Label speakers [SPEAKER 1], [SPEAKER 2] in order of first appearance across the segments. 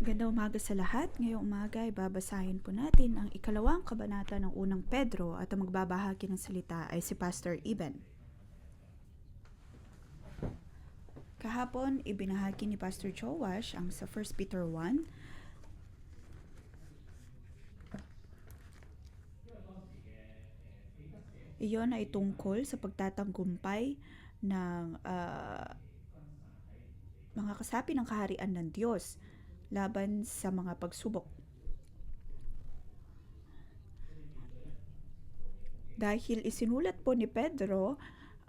[SPEAKER 1] Magandang umaga sa lahat. Ngayong umaga ay babasahin po natin ang ikalawang kabanata ng unang Pedro at ang magbabahagi ng salita ay si Pastor Iben. Kahapon, ibinahagi ni Pastor Joash ang sa 1 Peter 1. Iyon ay tungkol sa pagtatanggumpay ng mga kasapi ng kaharian ng Diyos laban sa mga pagsubok. Dahil isinulat po ni Pedro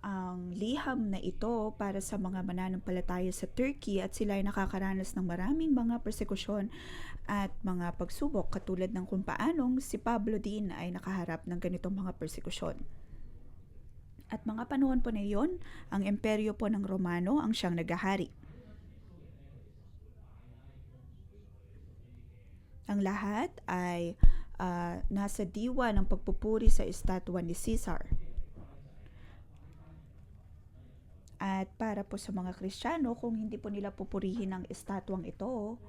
[SPEAKER 1] ang liham na ito para sa mga mananampalataya sa Turkey at sila ay nakakaranas ng maraming mga persekusyon at mga pagsubok katulad ng kung paanong si Pablo din ay nakaharap ng ganitong mga persekusyon. At mga panahon po na iyon, ang imperyo po ng Romano ang siyang nagahari. Ang lahat ay nasa diwa ng pagpupuri sa estatwa ni Caesar. At para po sa mga Kristiyano, kung hindi po nila pupurihin ang estatwang ito,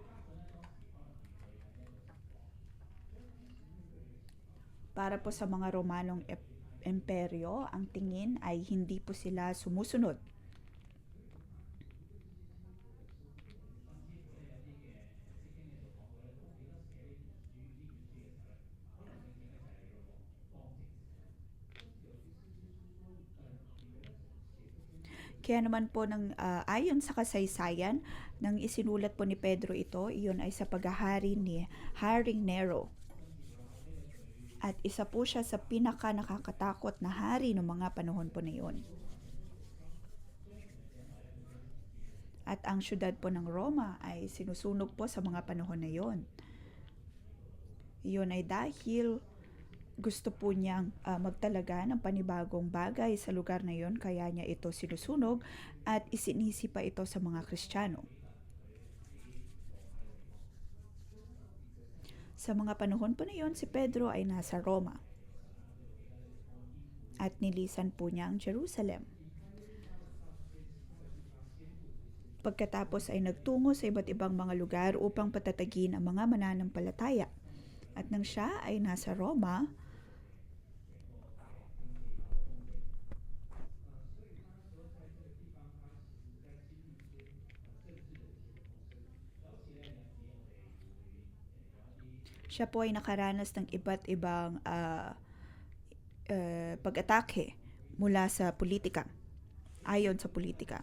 [SPEAKER 1] para po sa mga Romanong imperyo, ang tingin ay hindi po sila sumusunod. Kaya naman po ayon sa kasaysayan, nang isinulat po ni Pedro ito, iyon ay sa paghahari ni Haring Nero. At isa po siya sa pinaka nakakatakot na hari ng mga panahon po na iyon. At ang syudad po ng Roma ay sinusunog po sa mga panahon na iyon. Iyon ay dahil gusto po niyang magtalaga ng panibagong bagay sa lugar na iyon, kaya niya ito sinusunog at isinisi pa ito sa mga Kristiyano. Sa mga panahon po na iyon, si Pedro ay nasa Roma at nilisan po niya ang Jerusalem. Pagkatapos ay nagtungo sa iba't ibang mga lugar upang patatagin ang mga mananampalataya. At nang siya ay nasa Roma, siya po ay nakaranas ng iba't ibang pag-atake mula sa politika, ayon sa politika.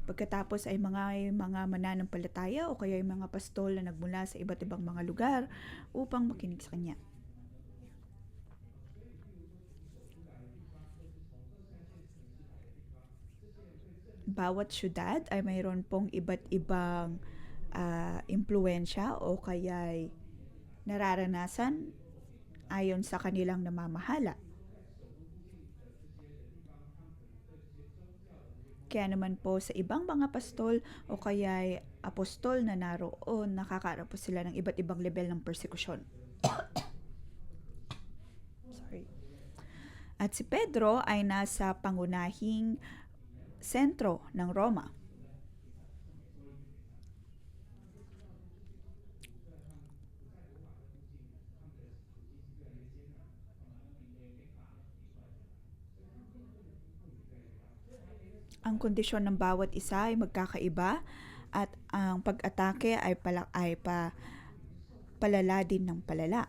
[SPEAKER 1] Pagkatapos ay mga mananampalataya o kaya yung mga pastol na nagmula sa iba't ibang mga lugar upang makinig sa kanya. Bawat syudad ay mayroon pong iba't ibang impluensya o kaya nararanasan ayon sa kanilang namamahala. Kaya naman po sa ibang mga pastol o kaya apostol na naroon, nakakaharap po sila ng iba't ibang level ng persekusyon. Sorry. At si Pedro ay nasa pangunahing sentro ng Roma. Ang kondisyon ng bawat isa ay magkakaiba at ang pag-atake ay palala din ng palala.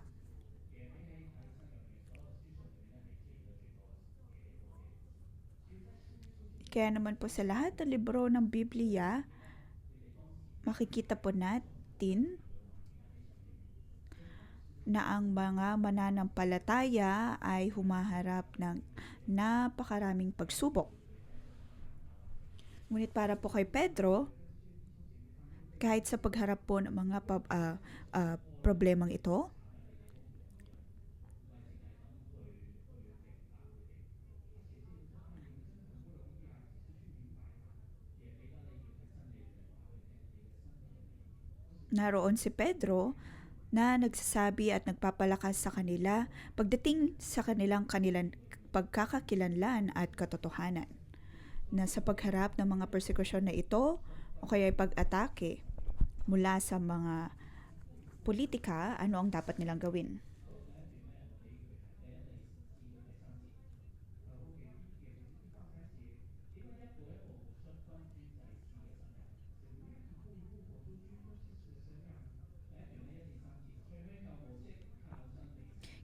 [SPEAKER 1] Kaya naman po sa lahat ng libro ng Biblia, makikita po natin na ang mga mananampalataya ay humaharap ng napakaraming pagsubok. Ngunit para po kay Pedro, kahit sa pagharap po ng mga problemang ito, naroon si Pedro na nagsasabi at nagpapalakas sa kanila pagdating sa kanilang pagkakakilanlan at katotohanan. na sa pagharap ng mga persekusyon na ito o kaya pag-atake mula sa mga politika, ano ang dapat nilang gawin?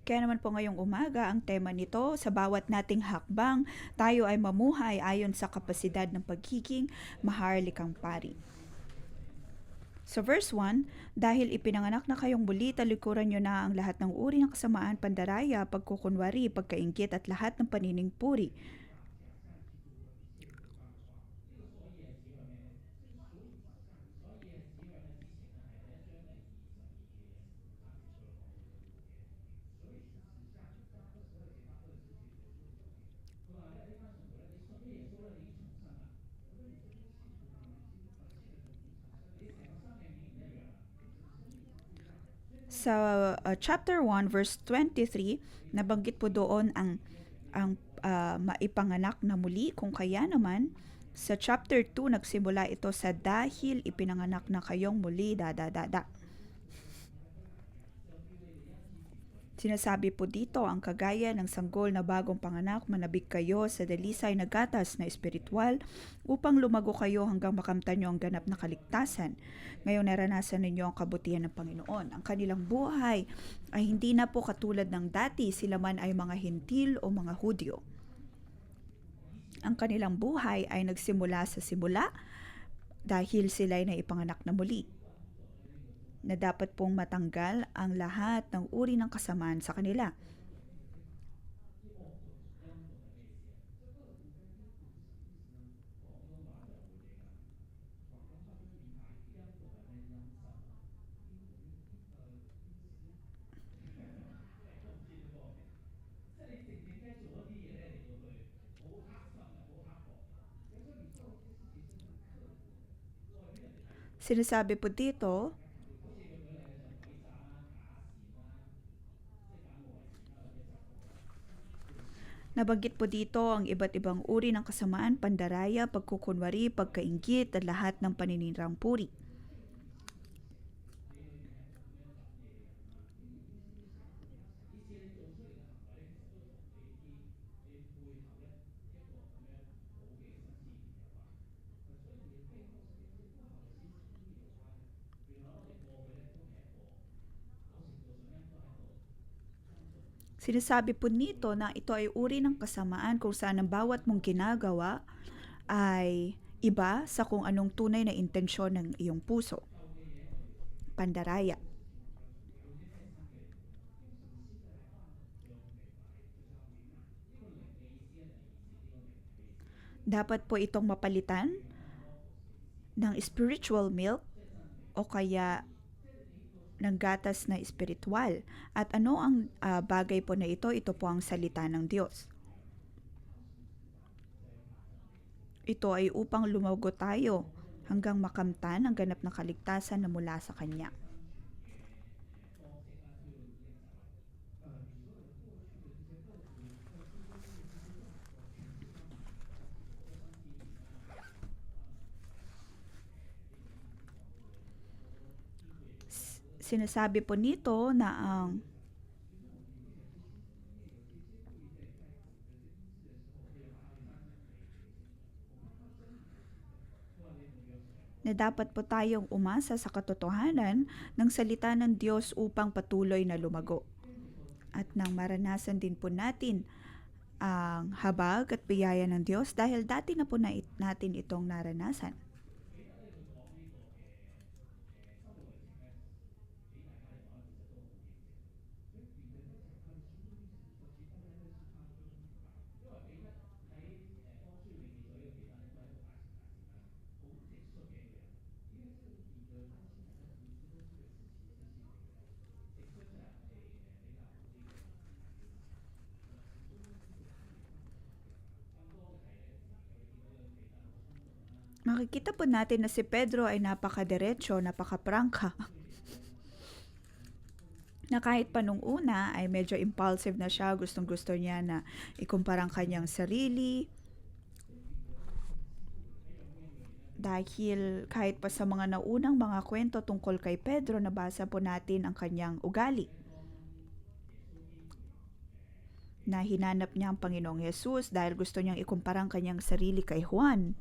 [SPEAKER 1] Kaya naman po ngayong umaga, ang tema nito, sa bawat nating hakbang, tayo ay mamuhay ayon sa kapasidad ng pagiging maharlikang pari. So verse 1, dahil ipinanganak na kayong muli, talikuran nyo na ang lahat ng uri ng kasamaan, pandaraya, pagkukunwari, pagkaingit at lahat ng panining puri. Sa chapter 1 verse 23, nabanggit po doon ang maipanganak na muli, kung kaya naman sa chapter 2 nagsimula ito sa dahil ipinanganak na kayong muli da. Sinasabi po dito ang kagaya ng sanggol na bagong panganak, manabik kayo sa dalisay na gatas na espiritual upang lumago kayo hanggang makamtan nyo ang ganap na kaligtasan. Ngayon naranasan ninyo ang kabutihan ng Panginoon. Ang kanilang buhay ay hindi na po katulad ng dati, sila man ay mga Hentil o mga Hudyo. Ang kanilang buhay ay nagsimula sa simula dahil sila ay naipanganak na muli, na dapat pong matanggal ang lahat ng uri ng kasamaan sa kanila. Sinasabi po dito, nabanggit po dito ang iba't ibang uri ng kasamaan, pandaraya, pagkukunwari, pagkaingit at lahat ng paninirang puri. Sinasabi po nito na ito ay uri ng kasamaan kung saan ang bawat mong ginagawa ay iba sa kung anong tunay na intensyon ng iyong puso. Pandaraya. Dapat po itong mapalitan ng spiritual milk o kaya ng gatas na espiritual. At ano ang bagay po na ito? Ito po ang salita ng Diyos. Ito ay upang lumago tayo hanggang makamtan ang ganap na kaligtasan na mula sa Kanya. Sinasabi po nito na dapat po tayong umasa sa katotohanan ng salita ng Diyos upang patuloy na lumago. At nang maranasan din po natin ang habag at biyaya ng Diyos dahil dati na po natin itong naranasan. Makikita po natin na si Pedro ay napakadiretso, napakaprangka. Na kahit pa nung una ay medyo impulsive na siya, gustong gusto niya na ikumpara ang kanyang sarili Dahil kahit pa sa mga naunang mga kwento tungkol kay Pedro, nabasa po natin ang kanyang ugali na hinanap niya ang Panginoong Hesus dahil gusto niyang ikumpara ang kanyang sarili kay Juan.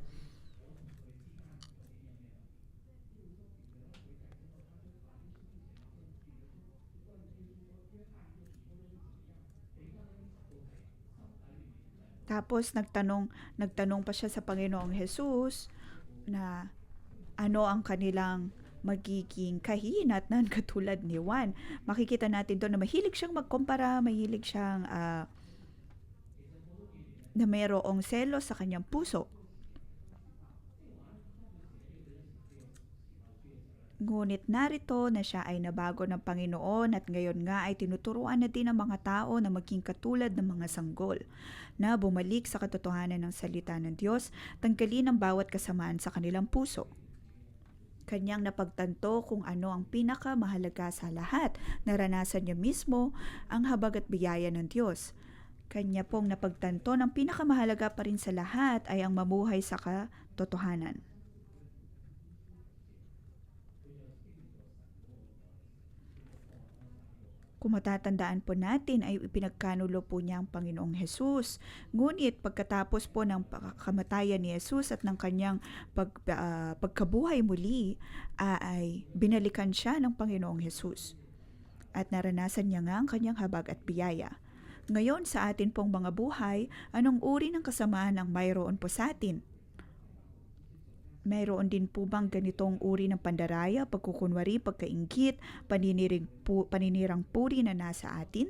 [SPEAKER 1] Tapos nagtanong pa siya sa Panginoong Hesus na ano ang kanilang magiging kahinatnan katulad ni Juan. Makikita natin doon na mahilig siyang magkumpara, mahilig siyang na mayroong selos sa kanyang puso. Ngunit narito na siya ay nabago ng Panginoon at ngayon nga ay tinuturuan na din ng mga tao na maging katulad ng mga sanggol, na bumalik sa katotohanan ng salita ng Diyos, tanggalin ang bawat kasamaan sa kanilang puso. Kanyang napagtanto kung ano ang pinakamahalaga sa lahat. Naranasan niya mismo ang habag at biyaya ng Diyos. Kanya pong napagtanto ng pinakamahalaga pa rin sa lahat ay ang mamuhay sa katotohanan. Kung matatandaan po natin ay ipinagkanulo po niya ang Panginoong Hesus. Ngunit pagkatapos po ng kamatayan ni Hesus at ng kanyang pagkabuhay muli, ay binalikan siya ng Panginoong Hesus. At naranasan niya nga ang kanyang habag at biyaya. Ngayon sa atin pong mga buhay, anong uri ng kasamaan ang mayroon po sa atin? Mayroon din po bang ganitong uri ng pandaraya, pagkukunwari, pagkainggit, paninirang puri na nasa atin?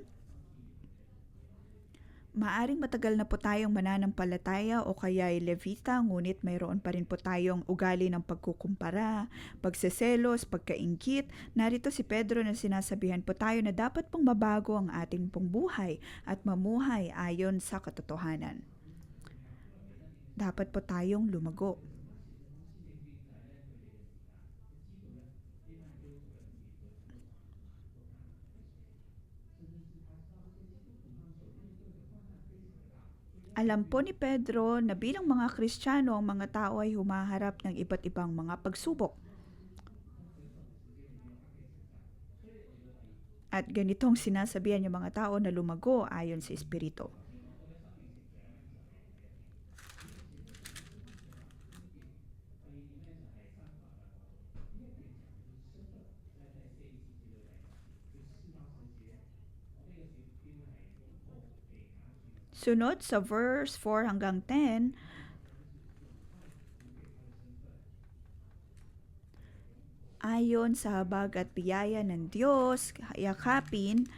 [SPEAKER 1] Maaring matagal na po tayong mananampalataya o kaya ay levita, ngunit mayroon pa rin po tayong ugali ng pagkukumpara, pagseselos, pagkainggit. Narito si Pedro na sinasabihan po tayo na dapat pong mabago ang ating pong buhay at mamuhay ayon sa katotohanan. Dapat po tayong lumago. Alam po ni Pedro na bilang mga Kristiyano, ang mga tao ay humaharap ng iba't ibang mga pagsubok. At ganitong sinasabihan yung mga tao na lumago ayon sa Espiritu. Sunod sa verse 4 hanggang 10, ayon sa habag at biyaya ng Diyos, yakapin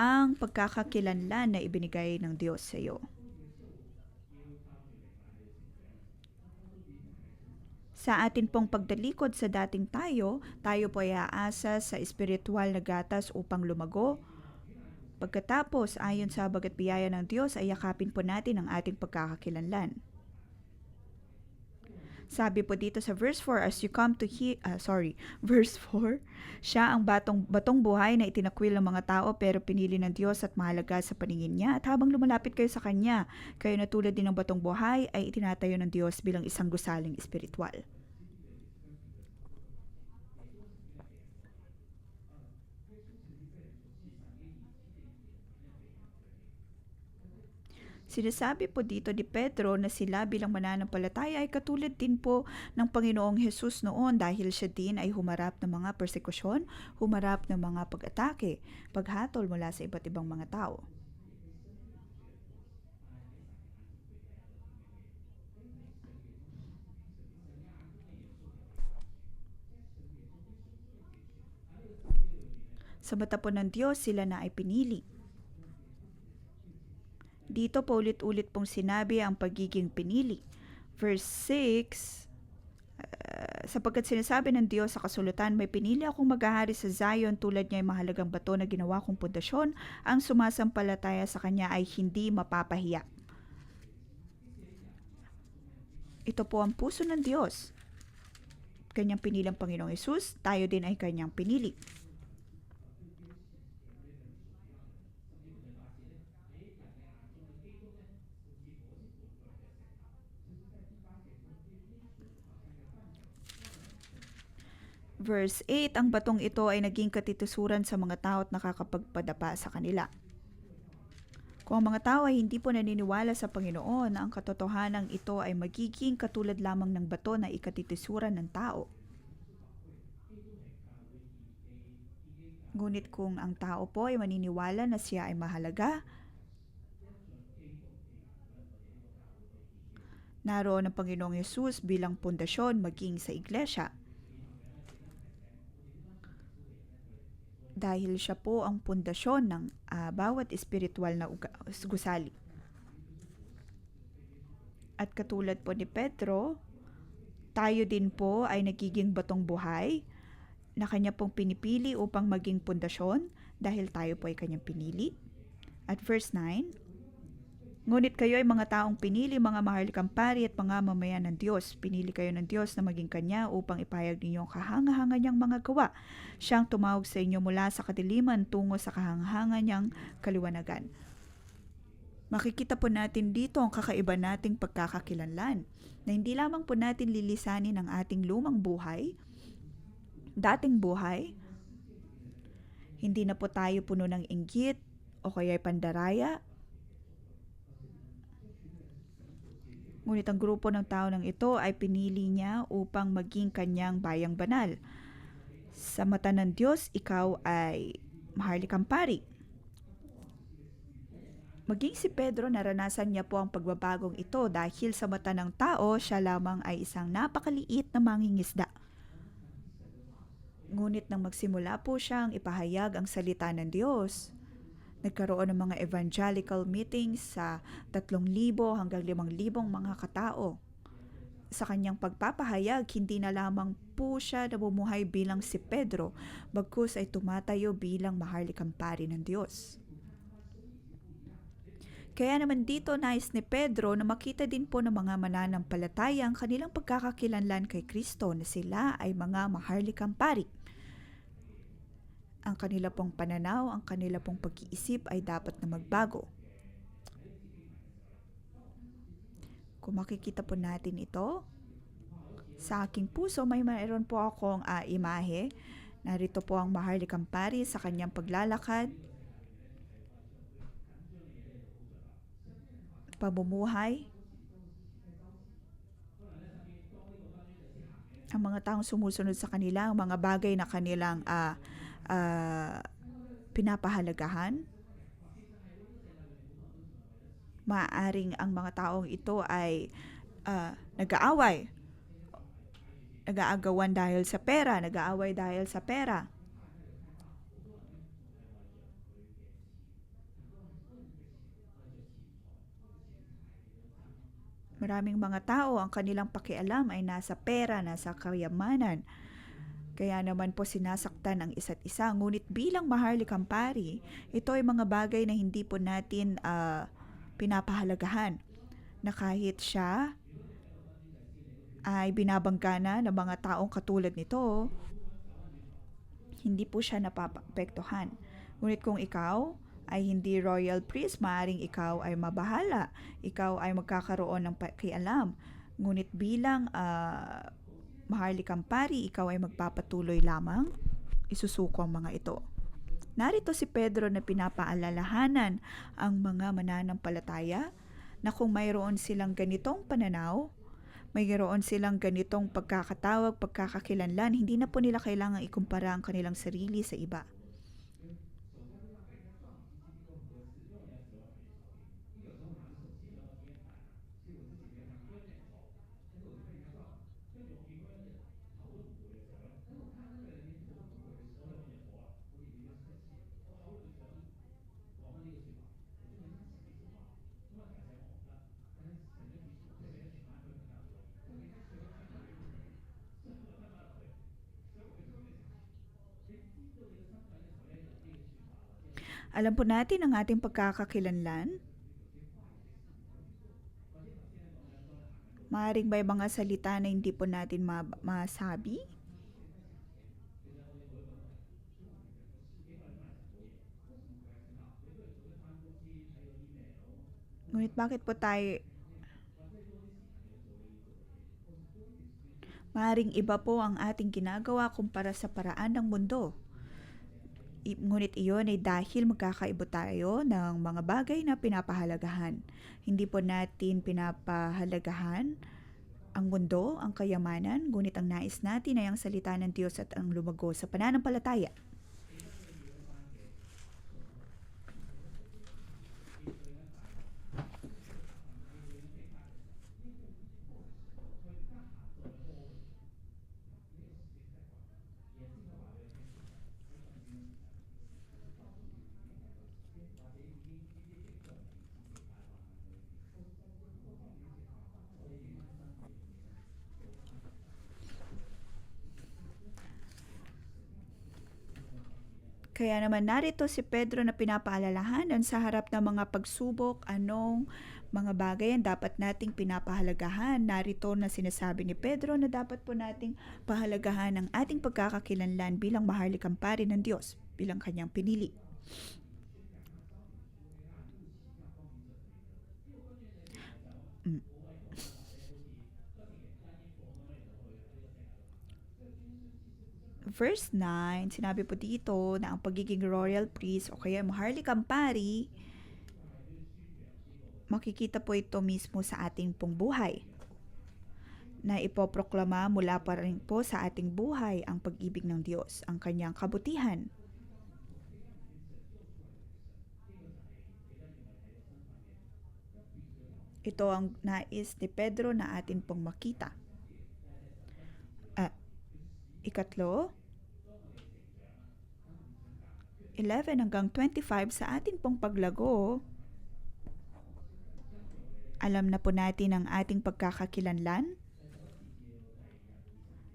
[SPEAKER 1] ang pagkakakilanlan na ibinigay ng Diyos sa iyo. Sa atin pong pagdalikod sa dating tayo po ay aasa sa espiritual na gatas upang lumago. Pagkatapos, ayon sa habag at biyaya ng Diyos, ay yakapin po natin ang ating pagkakakilanlan. Sabi po dito sa verse 4, as you come to verse 4, siya ang batong buhay na itinakwil ng mga tao pero pinili ng Diyos at mahalaga sa paningin niya. At habang lumalapit kayo sa Kanya, kayo na tulad din ng batong buhay ay itinatayo ng Diyos bilang isang gusaling espiritual. Sinasabi po dito ni Pedro na sila bilang mananampalataya ay katulad din po ng Panginoong Hesus noon dahil siya din ay humarap ng mga persekusyon, humarap ng mga pag-atake, paghatol mula sa iba't ibang mga tao. Sa mata po ng Diyos, sila na ay pinili. Dito po ulit-ulit pong sinabi ang pagiging pinili. Verse 6, sapagkat sinasabi ng Diyos sa kasulatan, may pinili akong maghahari sa Zion tulad niya ay mahalagang bato na ginawa kong pundasyon, ang sumasampalataya sa Kanya ay hindi mapapahiya. Ito po ang puso ng Diyos. Kanyang pinilang Panginoong Hesus, tayo din ay Kanyang pinili. Verse 8, ang batong ito ay naging katitusuran sa mga tao at nakakapagpadapa sa kanila. Kung ang mga tao ay hindi po naniniwala sa Panginoon, ang katotohanan ito ay magiging katulad lamang ng bato na ikatitisuran ng tao. Ngunit kung ang tao po ay maniniwala na siya ay mahalaga, naroon ang Panginoong Yesus bilang pundasyon maging sa iglesia. Dahil siya po ang pundasyon ng bawat espiritual na gusali. At katulad po ni Pedro, tayo din po ay nagiging batong buhay na kanya pong pinipili upang maging pundasyon dahil tayo po ay kanyang pinili. At verse 9, ngunit kayo ay mga taong pinili, mga maharlikang pari at mga mamayan ng Diyos. Pinili kayo ng Diyos na maging Kanya upang ipahayag ninyo ang kahanga-hanga niyang mga gawa. Siyang tumawag sa inyo mula sa kadiliman tungo sa kahanga-hanga niyang kaliwanagan. Makikita po natin dito ang kakaiba nating pagkakakilanlan, na hindi lamang po natin lilisanin ang ating lumang buhay, dating buhay, hindi na po tayo puno ng inggit o kaya pandaraya. Ngunit ang grupo ng tao ng ito ay pinili niya upang maging kanyang bayang banal. Sa mata ng Diyos, ikaw ay maharlikang pari. Maging si Pedro, naranasan niya po ang pagbabagong ito dahil sa mata ng tao, siya lamang ay isang napakaliit na mangingisda. Ngunit nang magsimula po siyang ipahayag ang salita ng Diyos, nagkaroon ng mga evangelical meetings sa 3,000 hanggang 5,000 mga katao. Sa kanyang pagpapahayag, hindi na lamang po siya namumuhay bilang si Pedro, bagkus ay tumatayo bilang maharlikang pari ng Diyos. Kaya naman dito nais ni Pedro na makita din po ng mga mananampalataya ang kanilang pagkakakilanlan kay Kristo na sila ay mga maharlikang pari. Ang kanila pong pananaw, ang kanila pong pag-iisip ay dapat na magbago. Kung makikita po natin ito, sa aking puso may mayroon po akong imahe. Narito po ang maharlikang pari sa kanyang paglalakad, pamumuhay, ang mga taong sumusunod sa kanila, ang mga bagay na kanilang pinapahalagahan. Maaaring ang mga taong ito ay nag-aaway, nag-aagawan dahil sa pera, nag-aaway dahil sa pera. Maraming mga tao, ang kanilang pakialam ay nasa pera, nasa kayamanan. Kaya naman po sinasaktan ang isa't isa. Ngunit bilang maharlikang pari, ito ay mga bagay na hindi po natin pinapahalagahan. Na kahit siya ay binabanggana ng mga taong katulad nito, hindi po siya napaapektuhan. Ngunit kung ikaw ay hindi royal priest, maaaring ikaw ay mabahala. Ikaw ay magkakaroon ng pakialam. Ngunit bilang maharlikang pari, ikaw ay magpapatuloy lamang. Isusuko ang mga ito. Narito si Pedro na pinapaalalahanan ang mga mananampalataya na kung mayroon silang ganitong pananaw, mayroon silang ganitong pagkakatawag, pagkakakilanlan, hindi na po nila kailangang ikumpara ang kanilang sarili sa iba. Alam po natin ang ating pagkakakilanlan. Maaaring may mga salita na hindi po natin masabi. Ngunit bakit po tayo Maring iba po ang ating ginagawa kumpara sa paraan ng mundo. Ngunit iyon ay dahil magkakaiba tayo ng mga bagay na pinapahalagahan. Hindi po natin pinapahalagahan ang mundo, ang kayamanan, ngunit ang nais natin ay ang salita ng Diyos at ang lumago sa pananampalataya. Kaya naman narito si Pedro na pinapaalalahanan sa harap ng mga pagsubok, anong mga bagay ang dapat nating pinapahalagahan. Narito na sinasabi ni Pedro na dapat po nating pahalagahan ang ating pagkakakilanlan bilang maharlikang pari ng Diyos, bilang kanyang pinili. Mm. Verse 9, sinabi po dito na ang pagiging royal priest o kaya maharlikang pari, makikita po ito mismo sa ating pong buhay, na ipoproklama mula pa rin po sa ating buhay ang pag-ibig ng Diyos, ang kanyang kabutihan. Ito ang nais ni Pedro na atin pong makita. Ikatlo, 11 hanggang 25 sa ating pong paglago, alam na po natin ang ating pagkakakilanlan.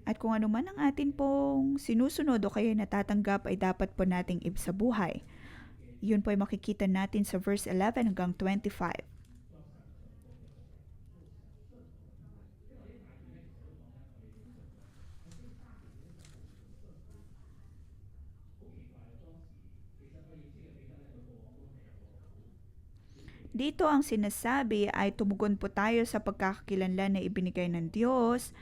[SPEAKER 1] At kung ano man ang atin pong sinusunod o kaya natatanggap ay dapat po nating ibsabuhay. Yun po ay makikita natin sa verse 11 hanggang 25. Dito ang sinasabi ay tumugon po tayo sa pagkakakilanlan na ibinigay ng Diyos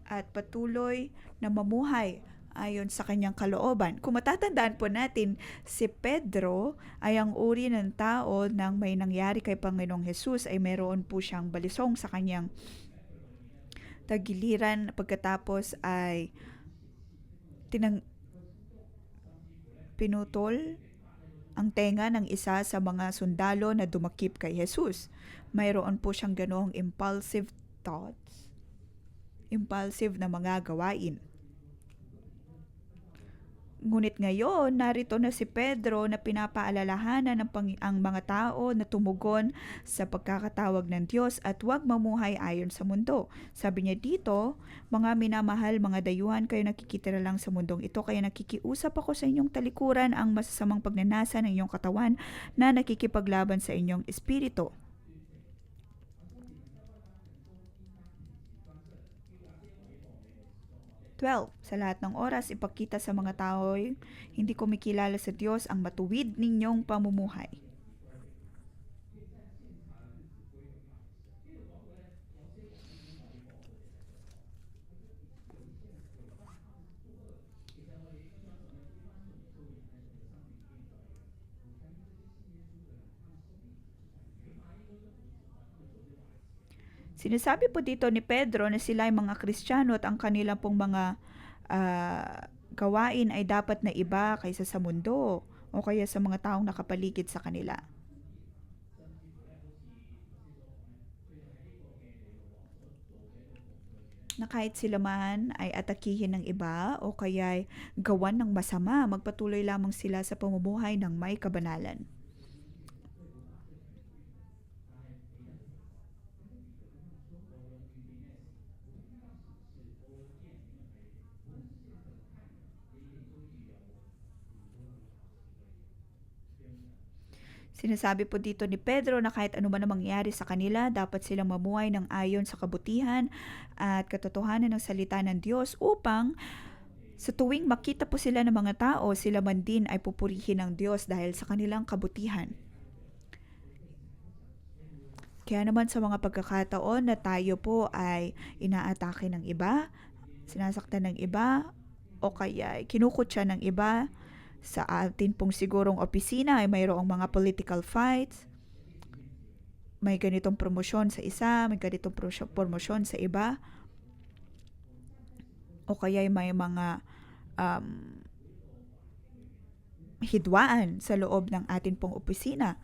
[SPEAKER 1] at patuloy na mamuhay ayon sa kanyang kalooban. Kung matatandaan po natin, si Pedro ay ang uri ng tao nang may nangyari kay Panginoong Hesus ay meron po siyang balisong sa kanyang tagiliran, pagkatapos ay pinutol ang tenga ng isa sa mga sundalo na dumakip kay Jesus. Mayroon po siyang ganoong impulsive thoughts, impulsive na mga gawain. Ngunit ngayon, narito na si Pedro na pinapaalalahanan ang mga tao na tumugon sa pagkakatawag ng Diyos at huwag mamuhay ayon sa mundo. Sabi niya dito, mga minamahal, mga dayuhan, kayo nakikitira lang sa mundong ito, kaya nakikiusap ako sa inyong talikuran ang masasamang pagnanasa ng inyong katawan na nakikipaglaban sa inyong espiritu. Sa lahat ng oras, ipakita sa mga tao'y hindi kumikilala sa Diyos ang matuwid ninyong pamumuhay. Sinasabi po dito ni Pedro na sila ay mga Kristiyano at ang kanilang pong mga gawain ay dapat na iba kaysa sa mundo o kaya sa mga taong nakapaligid sa kanila. Na kahit sila man ay atakihin ng iba o kaya gawan ng masama, magpatuloy lamang sila sa pamumuhay ng may kabanalan. Sinasabi po dito ni Pedro na kahit ano man ang mangyari sa kanila, dapat silang mamuhay ng ayon sa kabutihan at katotohanan ng salita ng Diyos upang sa tuwing makita po sila ng mga tao, sila man din ay pupurihin ng Diyos dahil sa kanilang kabutihan. Kaya naman sa mga pagkakataon na tayo po ay inaatake ng iba, sinasaktan ng iba, o kaya kinukutya ng iba, sa atin pong sigurong opisina ay mayroong mga political fights, may ganitong promosyon sa isa, may ganitong promosyon sa iba, o kaya may mga um, hidwaan sa loob ng atin pong opisina.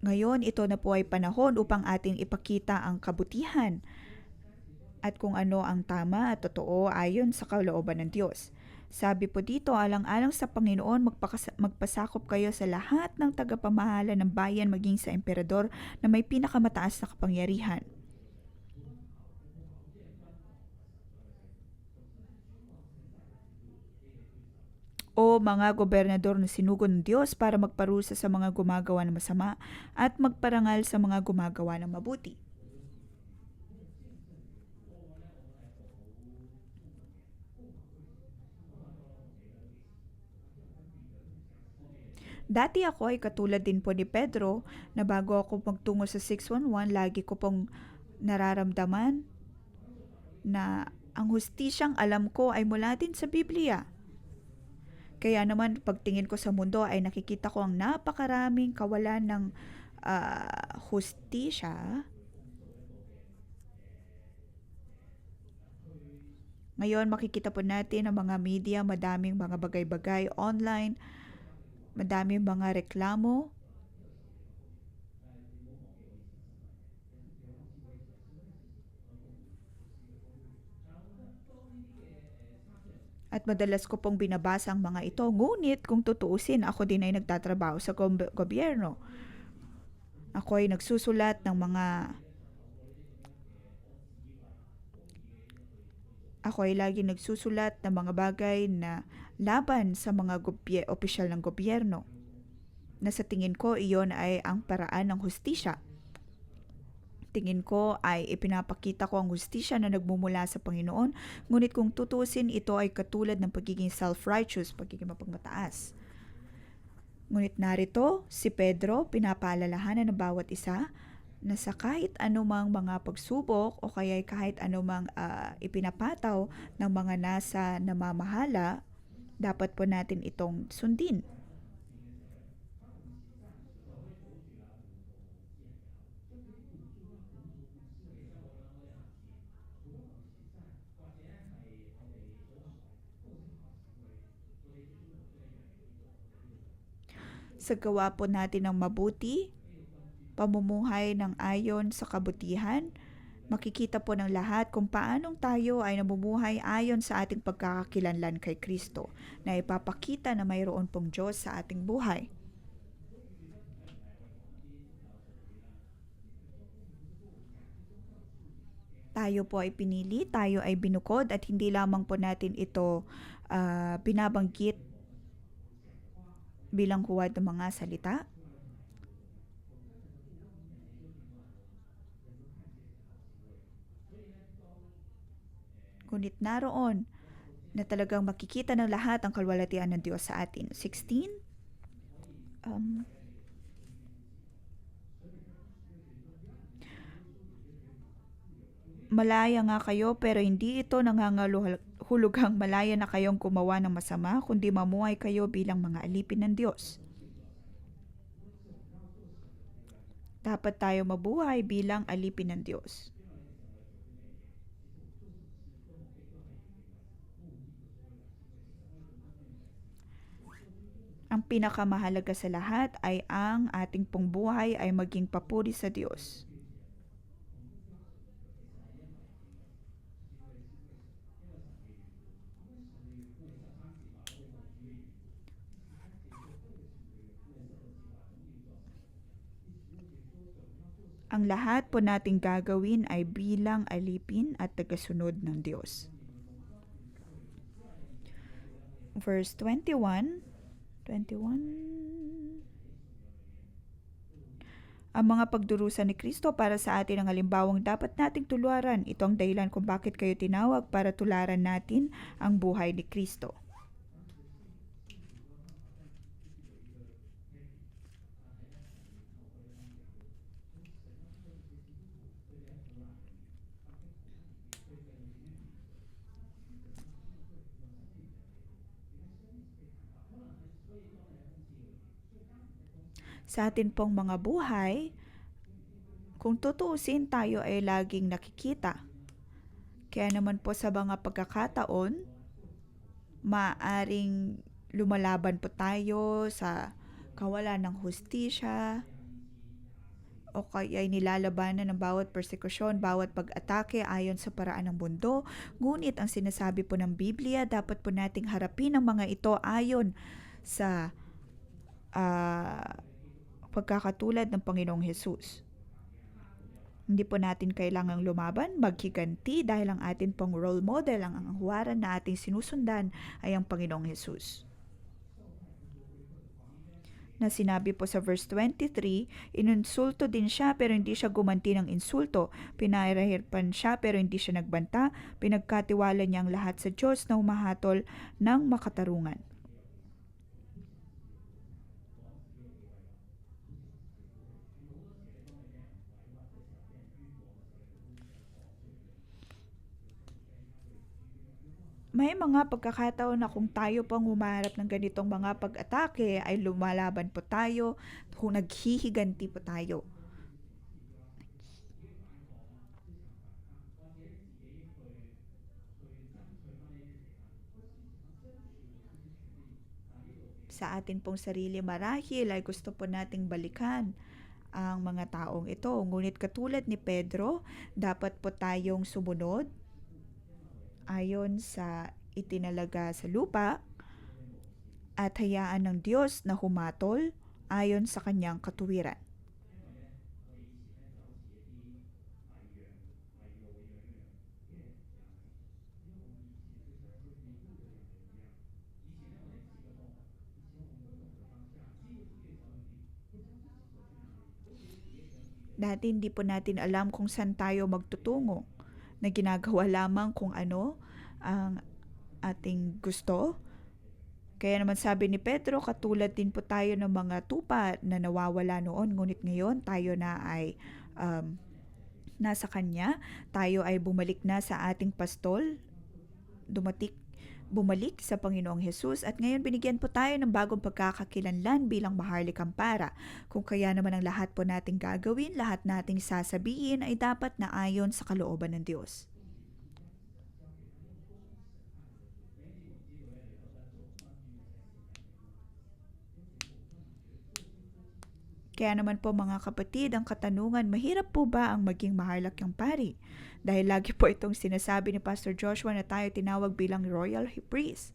[SPEAKER 1] Ngayon, ito na po ay panahon upang ating ipakita ang kabutihan at kung ano ang tama at totoo ayon sa kalooban ng Diyos. Sabi po dito, alang-alang sa Panginoon, magpasakop kayo sa lahat ng tagapamahala ng bayan maging sa emperador na may pinakamataas na kapangyarihan. O mga gobernador na sinugo ng Diyos para magparusa sa mga gumagawa ng masama at magparangal sa mga gumagawa ng mabuti. Dati ako ay katulad din po ni Pedro na bago ako magtungo sa 611, lagi ko pong nararamdaman na ang hustisyang alam ko ay mula din sa Biblia. Kaya naman pagtingin ko sa mundo ay nakikita ko ang napakaraming kawalan ng hustisya. Ngayon makikita po natin ang mga media, madaming mga bagay-bagay online, madaming mga reklamo. At madalas ko pong binabasa ang mga ito. Ngunit kung tutuusin, ako din ay nagtatrabaho sa gobyerno. Ako ay nagsusulat ng mga Ako ay lagi nagsusulat ng mga bagay na laban sa mga opisyal ng gobyerno. Na sa tingin ko, iyon ay ang paraan ng hustisya. Tingin ko ay ipinapakita ko ang hustisya na nagmumula sa Panginoon, ngunit kung tutusin, ito ay katulad ng pagiging self-righteous, pagiging mapagmataas. Ngunit narito, si Pedro, pinapaalalahanan ng bawat isa na sa kahit anumang mga pagsubok o kaya kahit anumang ipinapataw ng mga nasa namamahala, dapat po natin itong sundin. Sa gawa po natin ng mabuti, pamumuhay ng ayon sa kabutihan, makikita po ng lahat kung paanong tayo ay namumuhay ayon sa ating pagkakakilanlan kay Kristo na ipapakita na mayroon pong Diyos sa ating buhay. Tayo po ay pinili, tayo ay binukod at hindi lamang po natin ito binabanggit bilang huwad ng mga salita. Ngunit naroon na talagang makikita ng lahat ang kalwalhatian ng Diyos sa atin. 16. Malaya nga kayo pero hindi ito nangangahulugang malaya na kayong gumawa ng masama, kundi mamuhay kayo bilang mga alipin ng Diyos. Dapat tayo mabuhay bilang alipin ng Diyos. Ang pinakamahalaga sa lahat ay ang ating pong buhay ay maging papuri sa Diyos. Ang lahat po nating gagawin ay bilang alipin at tagasunod ng Diyos. Verse 21. Ang mga pagdurusa ni Kristo para sa atin ang halimbawang dapat nating tularan. Ito ang dahilan kung bakit kayo tinawag para tularan natin ang buhay ni Kristo. Sa atin pong mga buhay, kung tutuusin tayo ay laging nakikita. Kaya naman po sa mga pagkakataon, maaring lumalaban po tayo sa kawalan ng hustisya o kaya ay nilalabanan ng bawat persekusyon, bawat pag-atake ayon sa paraan ng mundo. Ngunit ang sinasabi po ng Biblia, dapat po nating harapin ang mga ito ayon sa ah, pagkakatulad ng Panginoong Hesus. Hindi po natin kailangang lumaban, maghiganti dahil ang atin pong role model, ang huwaran na ating sinusundan ay ang Panginoong Hesus. Na sinabi po sa verse 23, insulto din siya pero hindi siya gumanti ng insulto. Pinahirapan siya pero hindi siya nagbanta. Pinagkatiwala niya ang lahat sa Diyos na humahatol ng makatarungan. May mga pagkakataon na kung tayo pang humarap ng ganitong mga pag-atake ay lumalaban po tayo, kung naghihiganti po tayo. Sa atin pong sarili marahil ay gusto po nating balikan ang mga taong ito. Ngunit katulad ni Pedro, dapat po tayong sumunod ayon sa itinalaga sa lupa at hayaan ng Diyos na humatol ayon sa kanyang katuwiran. Dati hindi po natin alam kung saan tayo magtutungo, na ginagawa lamang kung ano ang ating gusto. Kaya naman sabi ni Pedro, katulad din po tayo ng mga tupa na nawawala noon, ngunit ngayon tayo na ay um, nasa Kanya, tayo ay bumalik na sa ating pastol, bumalik sa Panginoong Hesus at ngayon binigyan po tayo ng bagong pagkakakilanlan bilang maharlikang para. Kung kaya naman ang lahat po nating gagawin, lahat nating sasabihin ay dapat na ayon sa kalooban ng Diyos. Kaya naman po mga kapatid, ang katanungan, mahirap po ba ang maging maharlikang pari? Dahil lagi po itong sinasabi ni Pastor Joshua na tayo tinawag bilang royal priest.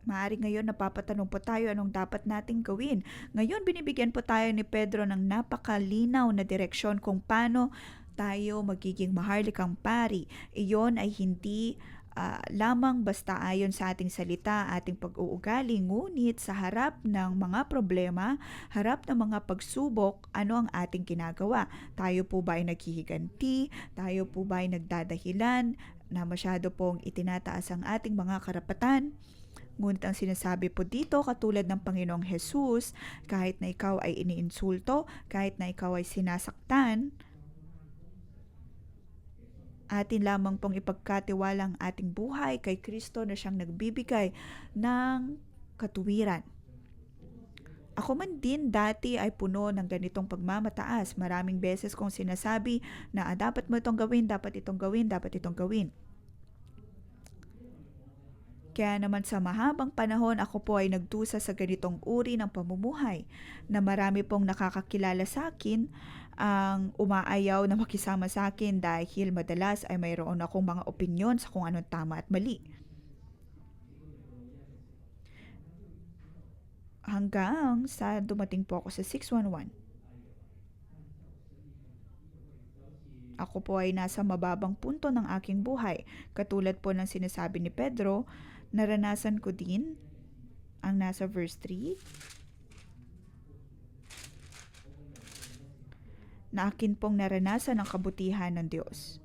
[SPEAKER 1] Maaari ngayon napapatanong po tayo anong dapat nating gawin. Ngayon binibigyan po tayo ni Pedro ng napakalinaw na direksyon kung paano tayo magiging maharlikang pari. Iyon ay hindi lamang basta ayon sa ating salita, ating pag-uugali, ngunit sa harap ng mga problema, harap ng mga pagsubok, ano ang ating ginagawa? Tayo po ba ay naghihiganti? Tayo po ba ay nagdadahilan na masyado pong itinataas ang ating mga karapatan? Ngunit ang sinasabi po dito, katulad ng Panginoong Hesus, kahit na ikaw ay iniinsulto, kahit na ikaw ay sinasaktan, atin lamang pong ipagkatiwala ang ating buhay kay Kristo na siyang nagbibigay ng katuwiran. Ako man din dati ay puno ng ganitong pagmamataas. Maraming beses kong sinasabi na dapat mo itong gawin, dapat itong gawin, dapat itong gawin. Kaya naman sa mahabang panahon ako po ay nagdusa sa ganitong uri ng pamumuhay na marami pong nakakakilala sa akin ang umaayaw na makisama sa akin dahil madalas ay mayroon akong mga opinyon sa kung anong tama at mali. Hanggang sa dumating po ako sa 611. Ako po ay nasa mababang punto ng aking buhay. Katulad po ng sinasabi ni Pedro, naranasan ko din ang nasa verse 3 na akin pong naranasan ang kabutihan ng Diyos.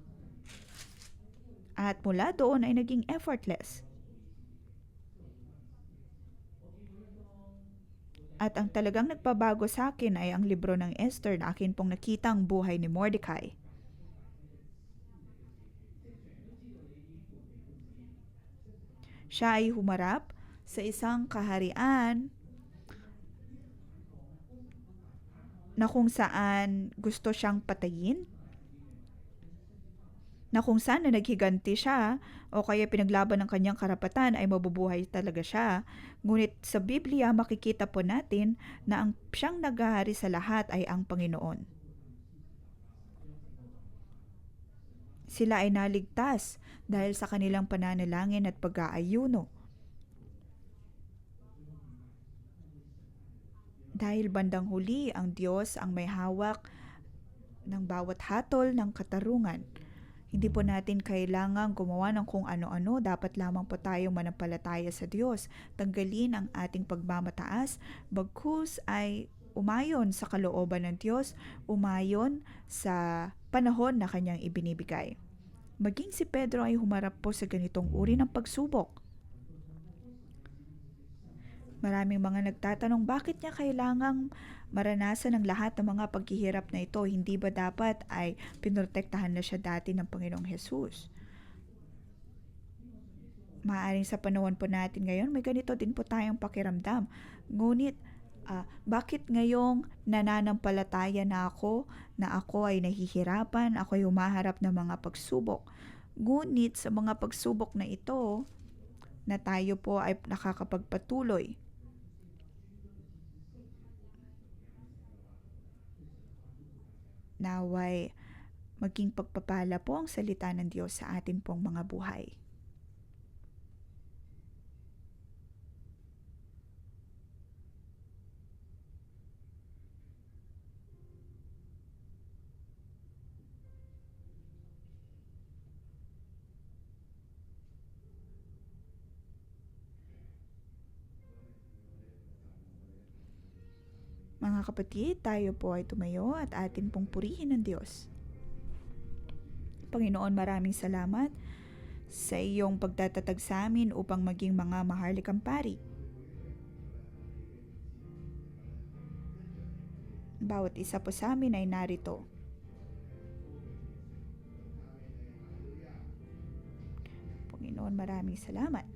[SPEAKER 1] At mula doon ay naging effortless. At ang talagang nagpabago sa akin ay ang libro ng Esther na akin pong nakitang buhay ni Mordecai. Siya ay humarap sa isang kaharian na kung saan gusto siyang patayin, na kung saan na naghiganti siya o kaya pinaglaban ng kanyang karapatan ay mabubuhay talaga siya. Ngunit sa Biblia makikita po natin na ang siyang naghahari sa lahat ay ang Panginoon. Sila ay naligtas dahil sa kanilang pananalangin at pag-aayuno. Dahil bandang huli, ang Diyos ang may hawak ng bawat hatol ng katarungan. Hindi po natin kailangang gumawa ng kung ano-ano, dapat lamang po tayong manampalataya sa Diyos. Tanggalin ang ating pagmamataas, bagkus ay umayon sa kalooban ng Diyos, umayon sa panahon na kanyang ibinibigay. Maging si Pedro ay humarap po sa ganitong uri ng pagsubok. Maraming mga nagtatanong bakit niya kailangang maranasan ang lahat ng mga paghihirap na ito. Hindi ba dapat ay pinrotektahan na siya dati ng Panginoong Hesus? Maaaring sa panahon po natin ngayon, may ganito din po tayong pakiramdam. Ngunit, bakit ngayong nananampalataya na ako ay nahihirapan, ako ay humaharap ng mga pagsubok. Ngunit sa mga pagsubok na ito, na tayo po ay nakakapagpatuloy, naway maging pagpapala po ang salita ng Diyos sa atin pong mga buhay. Mga kapatid, tayo po ay tumayo at atin pong purihin ng Diyos. Panginoon, maraming salamat sa iyong pagtatatag sa amin upang maging mga maharlikang pari. Bawat isa po sa amin ay narito. Panginoon, maraming salamat.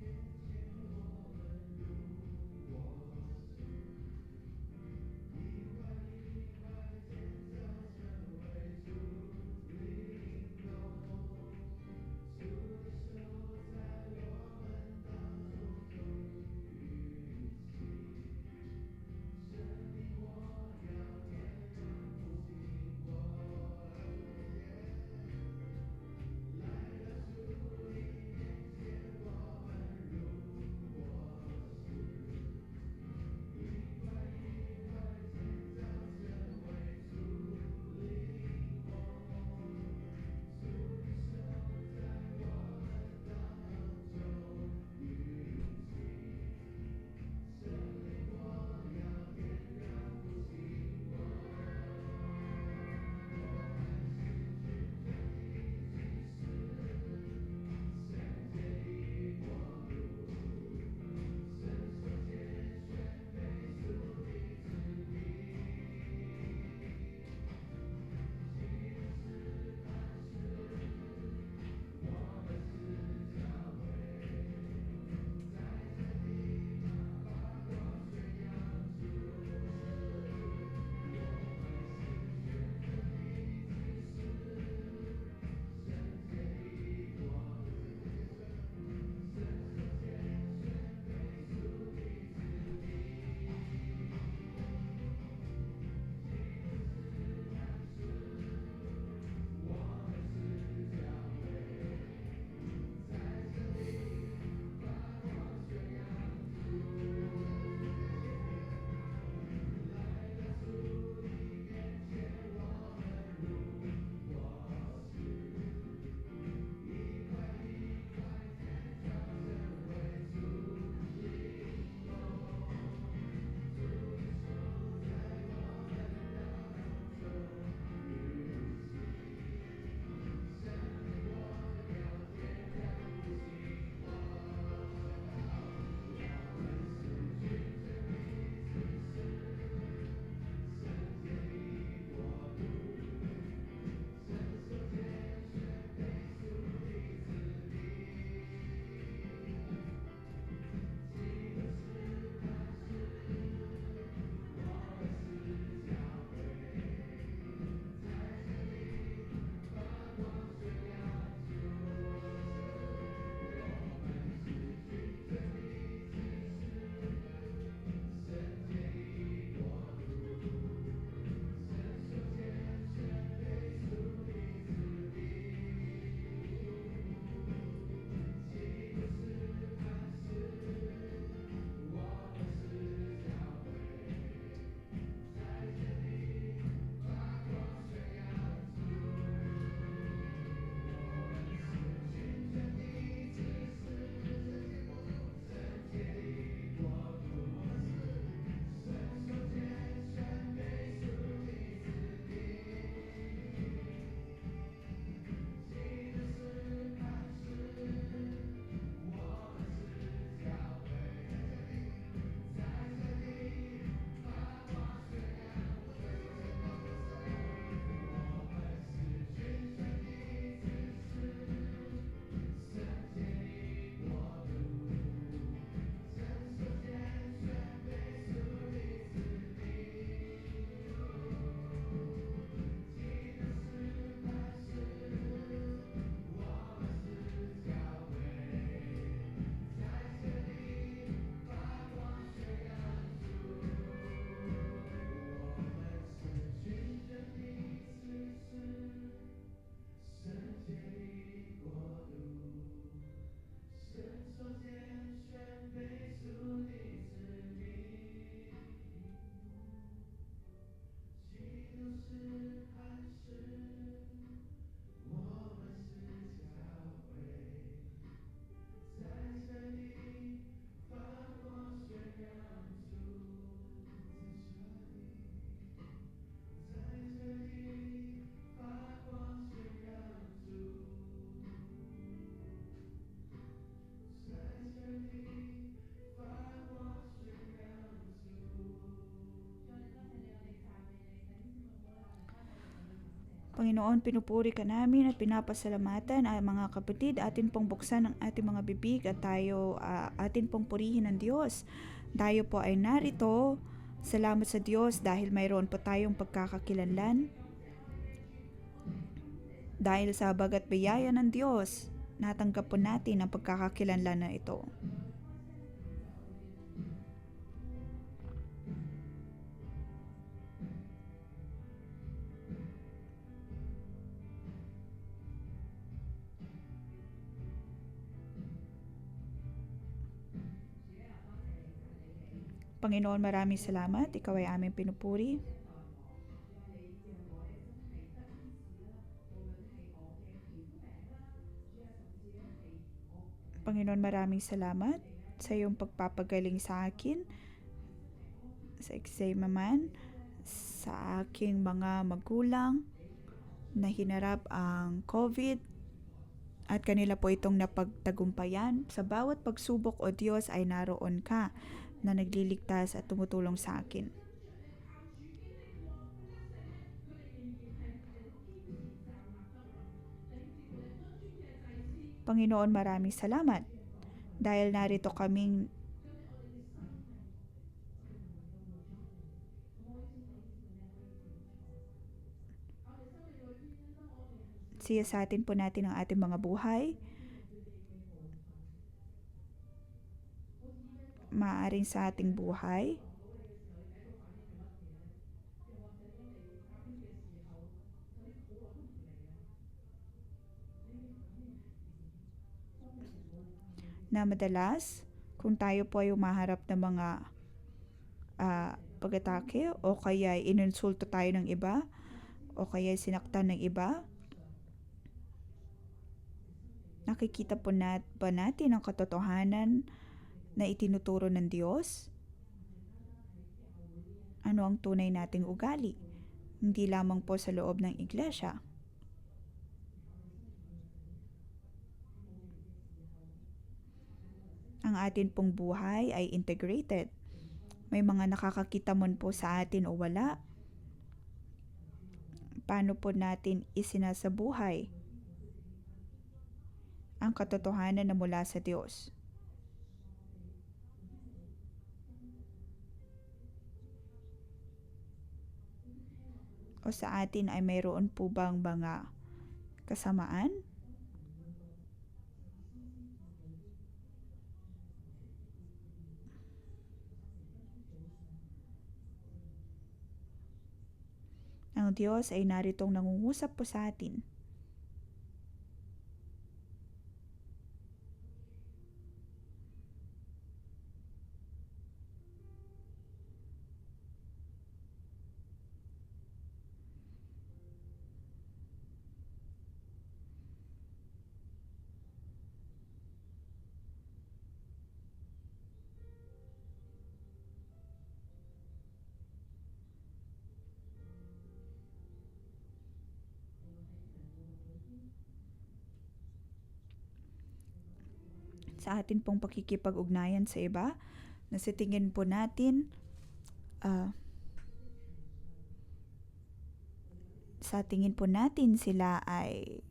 [SPEAKER 1] Panginoon, pinupuri ka namin at pinapasalamatan ang mga kapatid. Atin pong buksan ang ating mga bibig at tayo atin pong purihin ang Diyos. Tayo po ay narito. Salamat sa Diyos dahil mayroon po tayong pagkakakilanlan. Dahil sa bagat biyaya ng Diyos, natanggap po natin ang pagkakakilanlan na ito. Panginoon, maraming salamat. Ikaw ay aming pinupuri. Panginoon, maraming salamat sa iyong pagpapagaling sa akin, sa eczema man, sa aking mga magulang na hinarap ang COVID at kanila po itong napagtagumpayan. Sa bawat pagsubok, O Diyos, ay naroon ka na nagliligtas at tumutulong sa akin. Panginoon, maraming salamat dahil narito kaming siyasatin po natin ang ating mga buhay. Maaring sa ating buhay, na madalas kung tayo po ay umaharap ng mga pag-atake o kaya inulsulto tayo ng iba o kaya sinaktan ng iba, nakikita po ba natin ang katotohanan na itinuturo ng Diyos? Ano ang tunay nating ugali? Hindi lamang po sa loob ng iglesia. Ang atin pong buhay ay integrated. May mga nakakakita man po sa atin o wala. Paano po natin isinasabuhay ang katotohanan na mula sa Diyos? O sa atin ay mayroon po bang mga kasamaan? Ang Diyos ay naritong nangungusap po sa atin. Sa atin pong pakikipag-ugnayan sa iba, na sa tingin po natin, sa tingin po natin sila ay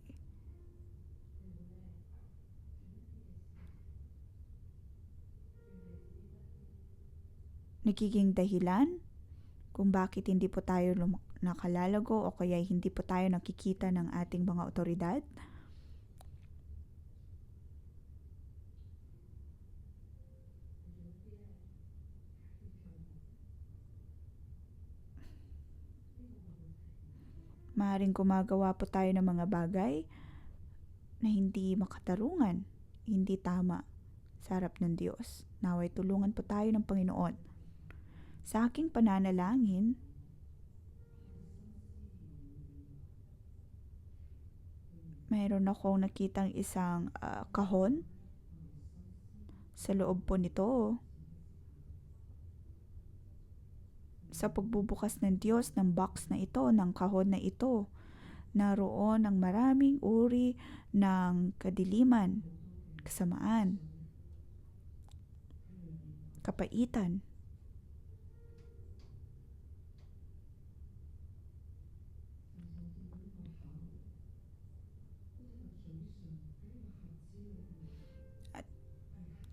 [SPEAKER 1] nagiging dahilan kung bakit hindi po tayo nakalalago o kaya hindi po tayo nakikita ng ating mga otoridad. Maaaring gumagawa po tayo ng mga bagay na hindi makatarungan, hindi tama sa harap ng Diyos. Naway tulungan po tayo ng Panginoon. Sa aking pananalangin, mayroon akong nakitang isang kahon. Sa loob po nito, sa pagbubukas ng Diyos ng box na ito, ng kahon na ito, naroon ang maraming uri ng kadiliman, kasamaan, kapaitan.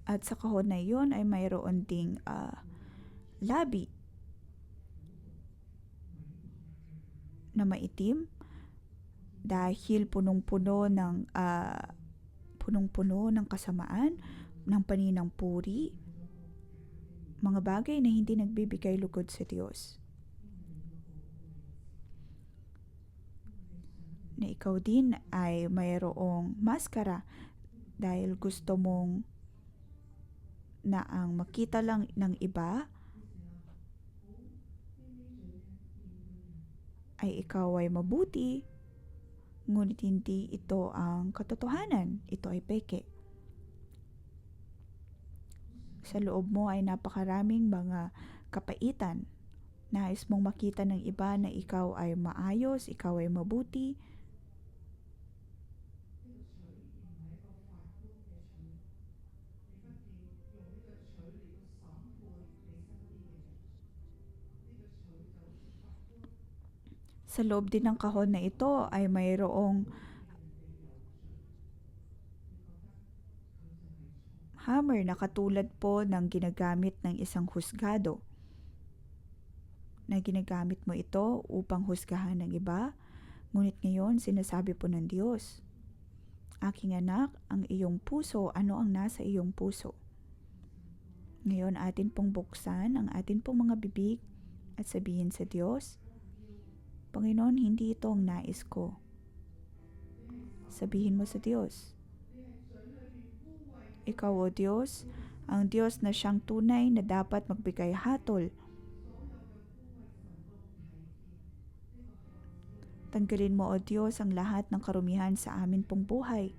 [SPEAKER 1] At sa kahon na iyon ay mayroon ding labi na maitim dahil punong-puno ng kasamaan, ng paninang puri, mga bagay na hindi nagbibigay lugod sa Diyos. Na ikaw din ay mayroong maskara dahil gusto mong na ang makita lang ng iba ay ikaw ay mabuti, ngunit hindi ito ang katotohanan. Ito ay peke. Sa loob mo ay napakaraming mga kapaitan. Nais mong makita ng iba na ikaw ay maayos, ikaw ay mabuti. Sa loob din ng kahon na ito ay mayroong hammer na katulad po ng ginagamit ng isang husgado. Na ginagamit mo ito upang husgahan ng iba, ngunit ngayon sinasabi po ng Diyos, aking anak, ang iyong puso, ano ang nasa iyong puso? Ngayon atin pong buksan ang atin pong mga bibig at sabihin sa Diyos, Panginoon, hindi ito ang nais ko. Sabihin mo sa Diyos, ikaw o Diyos, ang Diyos na siyang tunay na dapat magbigay hatol. Tanggalin mo o Diyos ang lahat ng karumihan sa amin pong buhay.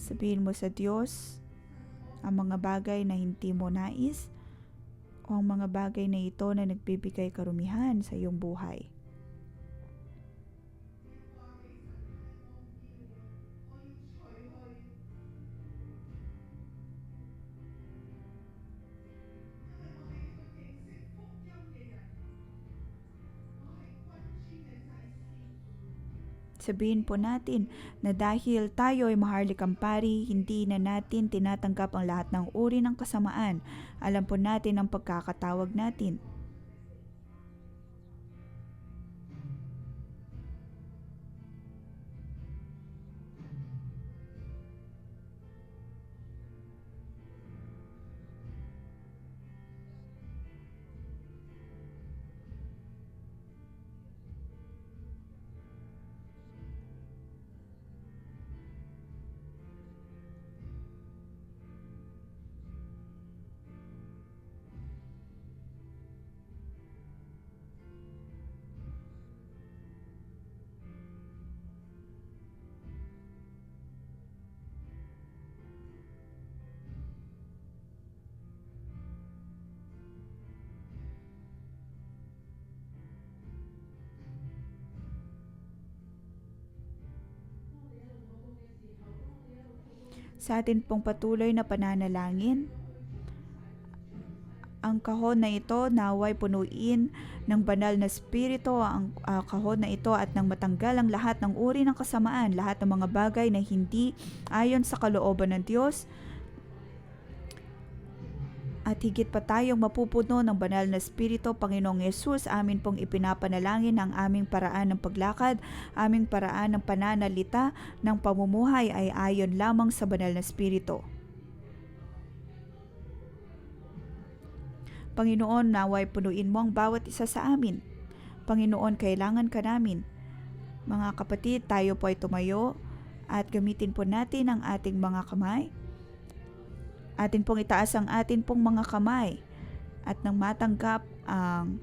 [SPEAKER 1] Sabihin mo sa Diyos ang mga bagay na hindi mo nais o ang mga bagay na ito na nagbibigay karumihan sa iyong buhay. Sabihin po natin na dahil tayo ay maharlikang pari, hindi na natin tinatanggap ang lahat ng uri ng kasamaan. Alam po natin ang pagkakatawag natin. Sa atin pong patuloy na pananalangin, ang kahon na ito naway punuin ng banal na spirito ang kahon na ito at nang matanggal ang lahat ng uri ng kasamaan, lahat ng mga bagay na hindi ayon sa kalooban ng Diyos, at higit pa tayong mapupuno ng banal na spirito. Panginoong Yesus, amin pong ipinapanalangin ang aming paraan ng paglakad, aming paraan ng pananalita, ng pamumuhay ay ayon lamang sa banal na spirito. Panginoon, naway punuin mo ang bawat isa sa amin. Panginoon, kailangan ka namin. Mga kapatid, tayo po ay tumayo at gamitin po natin ang ating mga kamay. Atin pong itaas ang atin pong mga kamay at nang matanggap ang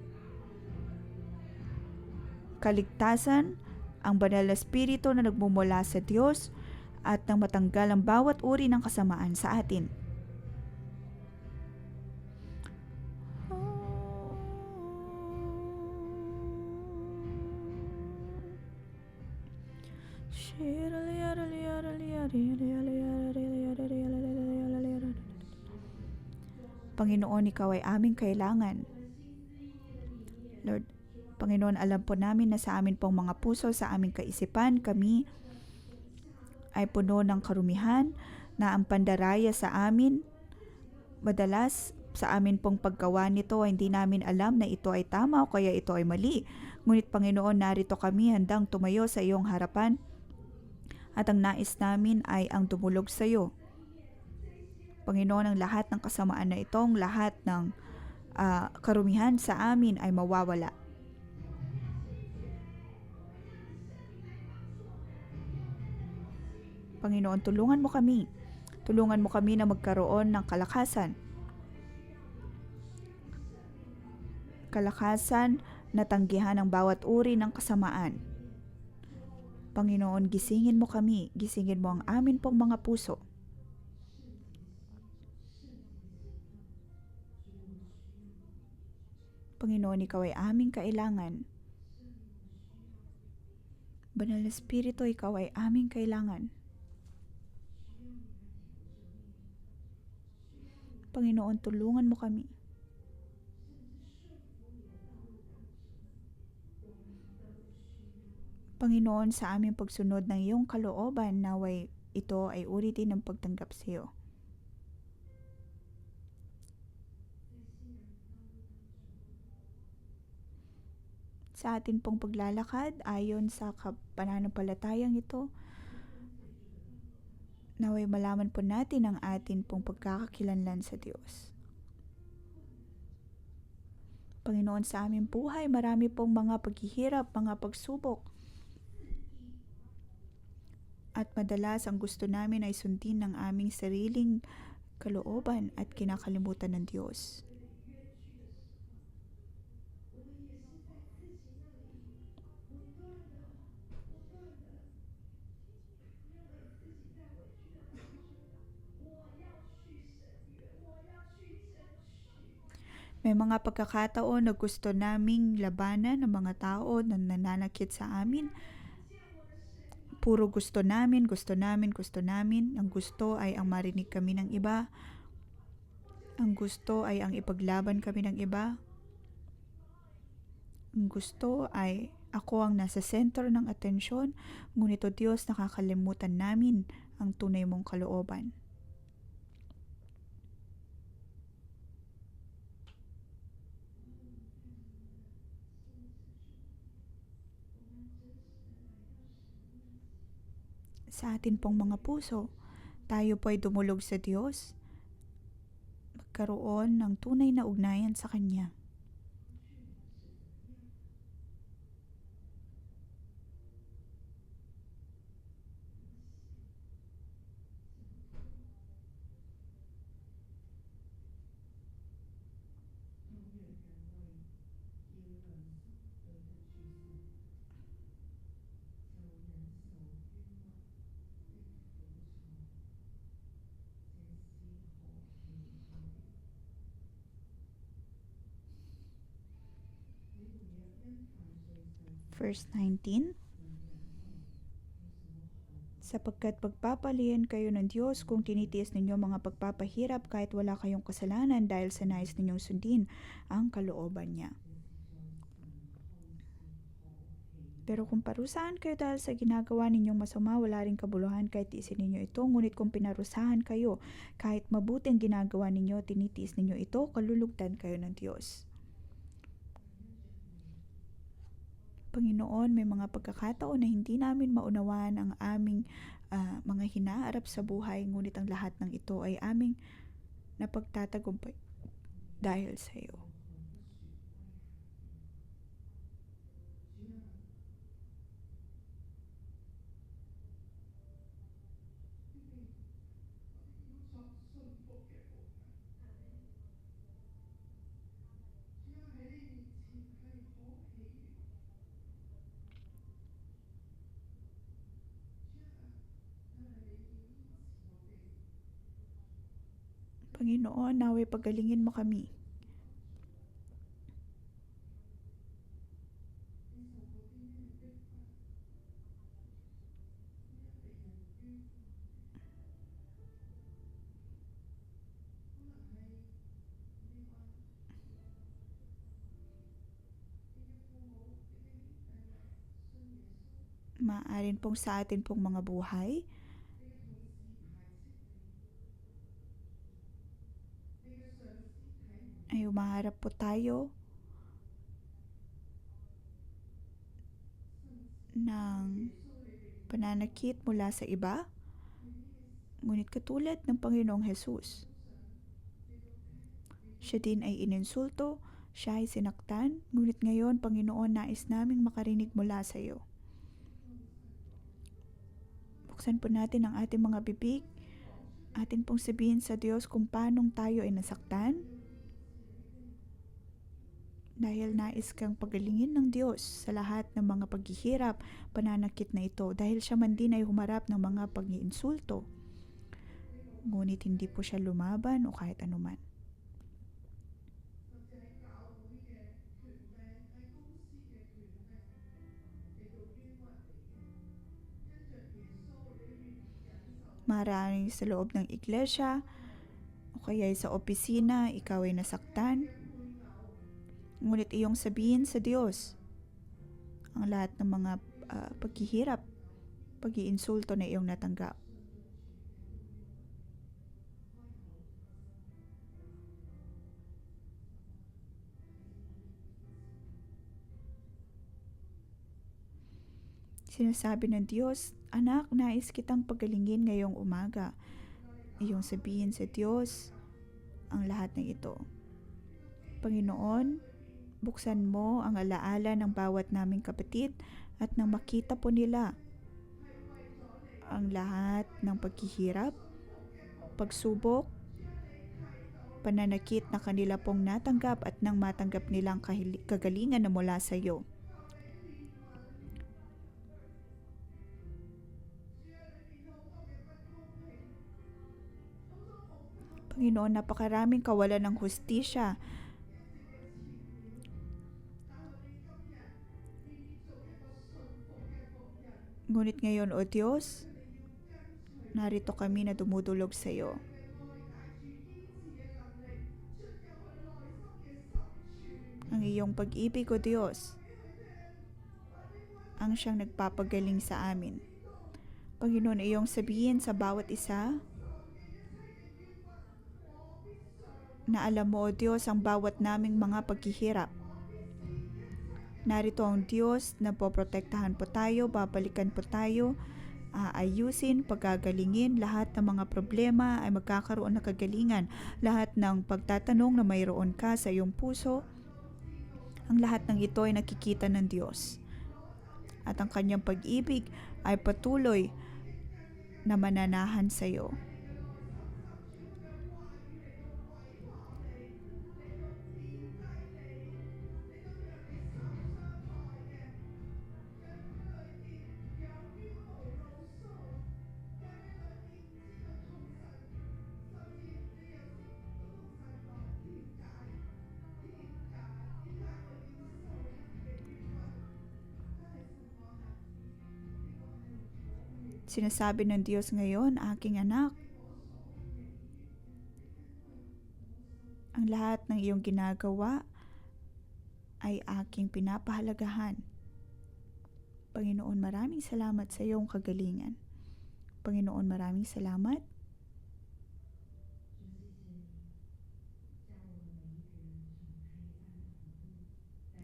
[SPEAKER 1] kaligtasan, ang banal na spirito na nagmumula sa Diyos at nang matanggal ang bawat uri ng kasamaan sa atin. Panginoon, ikaw ay aming kailangan. Lord, Panginoon, alam po namin na sa amin pong mga puso, sa aming kaisipan, kami ay puno ng karumihan na ang pandaraya sa amin. Madalas sa amin pong paggawa nito ay hindi namin alam na ito ay tama o kaya ito ay mali. Ngunit Panginoon, narito kami handang tumayo sa iyong harapan at ang nais namin ay ang dumulog sa iyo. Panginoon, ang lahat ng kasamaan na itong lahat ng karumihan sa amin ay mawawala. Panginoon, tulungan mo kami. Tulungan mo kami na magkaroon ng kalakasan. Kalakasan na tanggihan ang bawat uri ng kasamaan. Panginoon, gisingin mo kami. Gisingin mo ang amin pong mga puso. Panginoon, ikaw ay aming kailangan. Banal na Espiritu, ikaw ay aming kailangan. Panginoon, tulungan mo kami. Panginoon, sa aming pagsunod ng iyong kalooban, naway ito ay uri din ng pagtanggap sa iyo. Sa atin pong paglalakad ayon sa pananampalatayang ito, naway malaman po natin ang atin pong pagkakakilanlan sa Diyos. Panginoon, sa aming buhay, marami pong mga paghihirap, mga pagsubok. At madalas ang gusto namin ay sundin ng aming sariling kalooban at kinakalimutan ng Diyos. May mga pagkakataon na gusto naming labanan ng mga tao na nananakit sa amin. Puro gusto namin, gusto namin, gusto namin. Ang gusto ay ang marinig kami ng iba. Ang gusto ay ang ipaglaban kami ng iba. Ang gusto ay ako ang nasa center ng atensyon. Ngunit o Diyos, nakakalimutan namin ang tunay mong kalooban. Sa atin pong mga puso, tayo po ay dumulog sa Diyos, magkaroon ng tunay na ugnayan sa Kanya. Verse 19, sapagkat pagpapalian kayo ng Diyos kung tinitiis ninyo mga pagpapahirap kahit wala kayong kasalanan dahil sa nais ninyong sundin ang kalooban niya. Pero kung parusahan kayo dahil sa ginagawa ninyong masama, wala rin kabuluhan kahit tiisin ninyo ito. Ngunit kung pinarusahan kayo, kahit mabuti ang ginagawa ninyo, tinitiis ninyo ito, kalulugdan kayo ng Diyos. Panginoon, may mga pagkakataon na hindi namin maunawaan ang aming mga hinaharap sa buhay, ngunit ang lahat ng ito ay aming napagtatagumpay dahil sa iyo. Panginoon, naway pagalingin mo kami. Maarin pong sa atin pong mga buhay, ay umaharap po tayo ng pananakit mula sa iba. Ngunit katulad ng Panginoong Hesus, siya din ay ininsulto, siya ay sinaktan, ngunit ngayon, Panginoon, nais naming makarinig mula sa iyo. Buksan po natin ang ating mga bibig, atin pong sabihin sa Diyos kung paanong tayo ay nasaktan, dahil nais kang pagalingin ng Diyos sa lahat ng mga paghihirap, pananakit na ito, dahil siya man din ay humarap ng mga pag-iinsulto. Ngunit hindi po siya lumaban o kahit anuman. Maraming sa loob ng iglesia o kaya sa opisina, ikaw ay nasaktan. Ngunit iyong sabihin sa Diyos ang lahat ng mga paghihirap, pag-iinsulto na iyong natanggap. Sinasabi ng Diyos, anak, nais kitang pagalingin ngayong umaga. Iyong sabihin sa Diyos ang lahat ng ito. Panginoon, buksan mo ang alaala ng bawat naming kapatid at nang makita po nila ang lahat ng paghihirap, pagsubok, pananakit na kanila pong natanggap at nang matanggap nilang kagalingan na mula sa iyo. Panginoon, napakaraming kawalan ng hustisya. Ngunit ngayon, O Diyos, narito kami na dumudulog sa iyo. Ang iyong pag-ibig, O Diyos, ang siyang nagpapagaling sa amin. Panginoon, iyong sabihin sa bawat isa na alam mo, O Diyos, ang bawat naming mga paghihirap. Narito ang Diyos na poprotektahan po tayo, babalikan po tayo, ayusin, pagagalingin, lahat ng mga problema ay magkakaroon ng kagalingan. Lahat ng pagtatanong na mayroon ka sa iyong puso, ang lahat ng ito ay nakikita ng Diyos. At ang kanyang pag-ibig ay patuloy na mananahan sa iyo. Sinasabi ng Diyos ngayon, aking anak, ang lahat ng iyong ginagawa ay aking pinapahalagahan. Panginoon, maraming salamat sa iyong kagalingan. Panginoon, maraming salamat.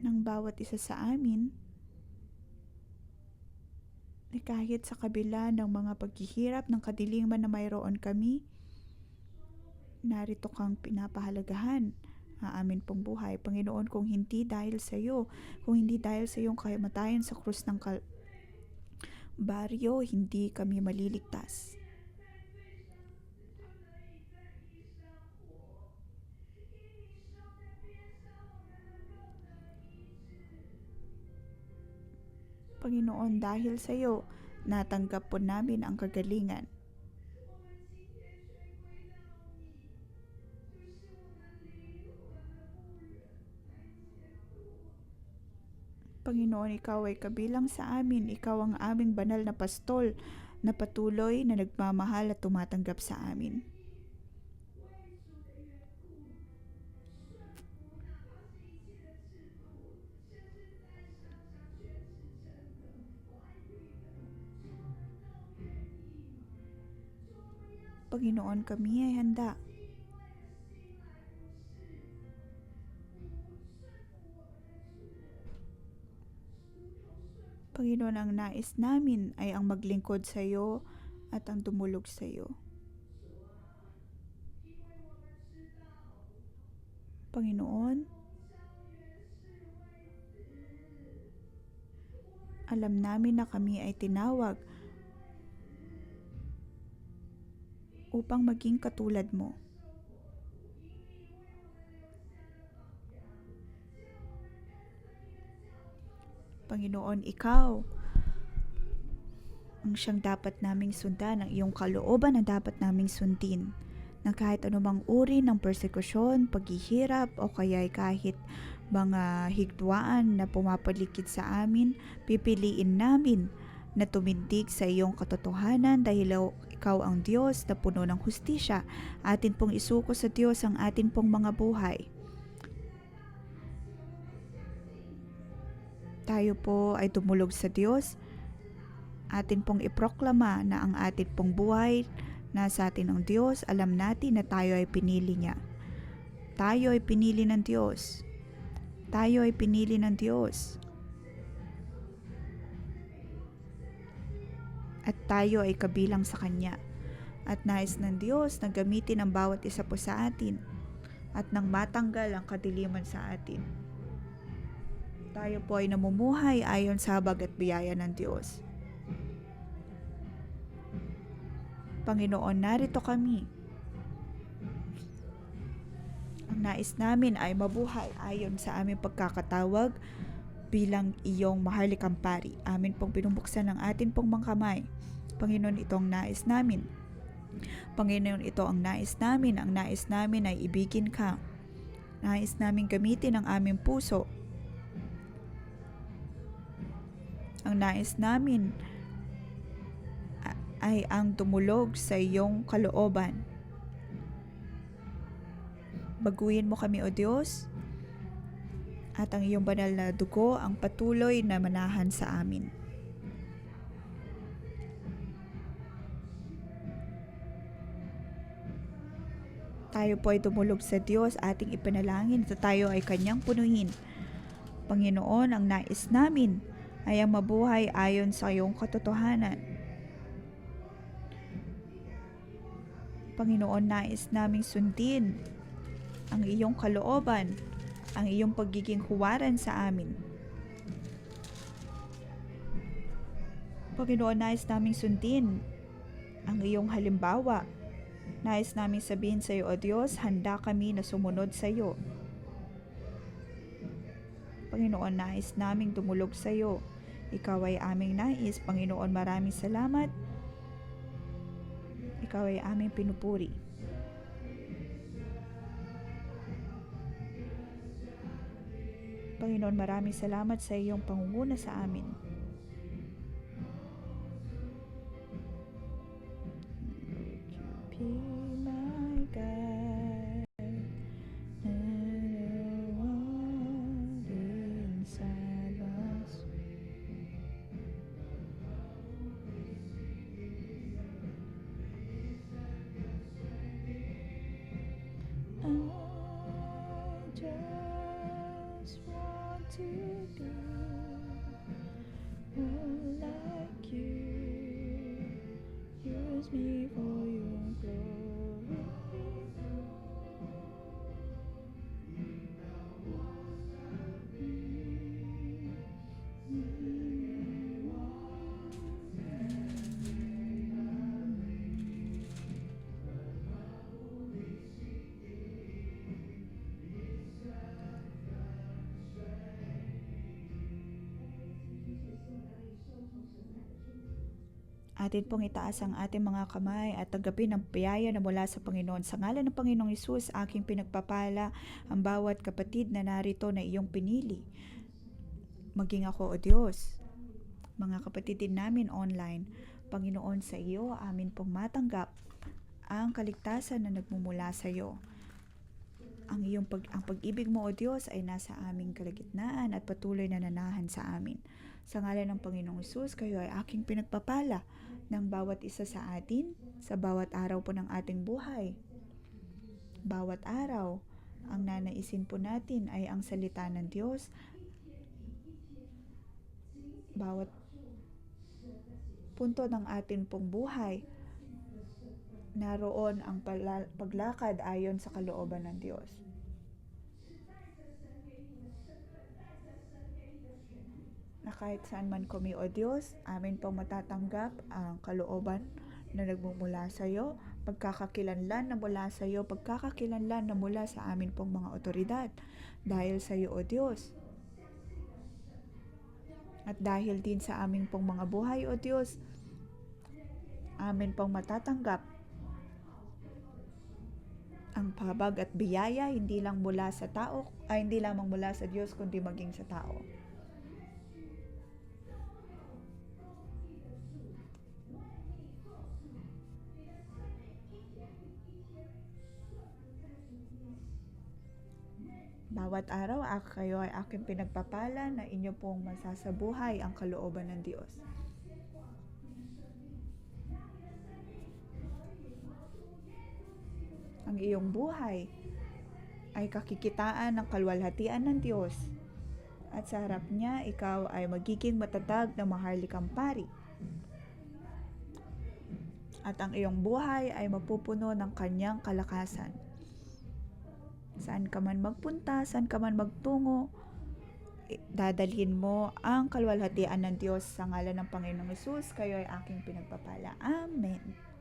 [SPEAKER 1] Ng bawat isa sa amin, kahit sa kabila ng mga paghihirap ng kadiliman na mayroon kami, narito kang pinapahalagahan ang amin pong buhay. Panginoon, kung hindi dahil sa iyo, kung hindi dahil sa iyong kamatayan sa krus ng Kalbaryo, hindi kami maliligtas. Panginoon, dahil sa iyo, natanggap po namin ang kagalingan. Panginoon, ikaw ay kabilang sa amin. Ikaw ang aming banal na pastol na patuloy na nagmamahal at tumatanggap sa amin. Panginoon, kami ay handa Panginoon, ang nais namin ay ang maglingkod sa iyo at ang tumulog sa iyo. Panginoon, alam namin na kami ay tinawag upang maging katulad mo. Panginoon, ikaw ang siyang dapat naming sundan, ang iyong kalooban ang dapat naming sundin. Na kahit anumang uri ng persekusyon, paghihirap o kaya kahit mga higdwaan na pumapaligid sa amin, pipiliin namin na tumindig sa iyong katotohanan dahil ikaw ang Diyos na puno ng hustisya. Atin pong isuko sa Diyos ang atin pong mga buhay. Tayo po ay tumulog sa Diyos. Atin pong iproklama na ang atin pong buhay nasa atin ng Diyos. Alam natin na tayo ay pinili niya. Tayo ay pinili ng Diyos. Tayo ay pinili ng Diyos. At tayo ay kabilang sa Kanya. At nais ng Diyos na gamitin ang bawat isa po sa atin at nang matanggal ang kadiliman sa atin. Tayo po ay namumuhay ayon sa habag at biyaya ng Diyos. Panginoon, narito kami. Ang nais namin ay mabuhay ayon sa aming pagkakatawag bilang iyong maharlikang pari. Amin pong pinubuksan ang atin pong mga kamay. Panginoon, ito ang nais namin. Panginoon, ito ang nais namin. Ang nais namin ay ibigin ka. Nais namin gamitin ang aming puso. Ang nais namin ay ang tumulog sa iyong kalooban. Baguhin mo kami, O Diyos, at ang iyong banal na dugo ang patuloy na manahan sa amin. Tayo po ay tumulog sa Diyos, ating ipanalangin at tayo ay Kanyang punuhin. Panginoon, ang nais namin ay ang mabuhay ayon sa iyong katotohanan. Panginoon, nais naming sundin ang iyong kalooban, ang iyong pagiging huwaran sa amin. Panginoon, nais naming sundin ang iyong halimbawa. Nais naming sabihin sa iyo, O Diyos, handa kami na sumunod sa iyo. Panginoon, nais naming tumulog sa iyo. Ikaw ay aming nais. Panginoon, maraming salamat. Ikaw ay aming pinupuri. Panginoon, maraming salamat sa iyong pangunguna sa amin. Be my guide, and what inside us. I just want to be more like you. Use me for your glory. Atin pong itaas ang ating mga kamay at tanggapin ang biyaya na mula sa Panginoon. Sa ngalan ng Panginoong Hesus, aking pinagpapala ang bawat kapatid na narito na iyong pinili. Maging ako, O Diyos, mga kapatid din namin online. Panginoon, sa iyo, amin pong matanggap ang kaligtasan na nagmumula sa iyo. Ang pag-ibig mo, O Diyos, ay nasa aming kalagitnaan at patuloy na nanahan sa amin. Sa ngalan ng Panginoong Hesus, kayo ay aking pinagpapala ng bawat isa sa atin, sa bawat araw po ng ating buhay. Bawat araw, ang nanaisin po natin ay ang salita ng Diyos. Bawat punto ng atin pong buhay, naroon ang paglakad ayon sa kalooban ng Diyos. Na kahit saan man kami, O Diyos, amin pong matatanggap ang kalooban na nagmumula sa iyo, pagkakakilanlan na mula sa iyo, pagkakakilanlan na mula sa amin pong mga otoridad. Dahil sa iyo, O Diyos. At dahil din sa amin pong mga buhay, O Diyos, amin pong matatanggap ang pabag at biyaya hindi lang mula sa tao, ay hindi lamang mula sa Diyos kundi maging sa tao. Bawat araw kayo ay aking pinagpapala na inyo pong masasabuhay ang kalooban ng Diyos. Ang iyong buhay ay kakikitaan ng kalwalhatian ng Diyos. At sa harap niya, ikaw ay magiging matatag na maharlikang pari. At ang iyong buhay ay mapupuno ng kanyang kalakasan. Saan ka man magpunta, saan ka man magtungo, dadalhin mo ang kalwalhatian ng Diyos sa ngalan ng Panginoong Hesus. Kayo ay aking pinagpapala. Amen.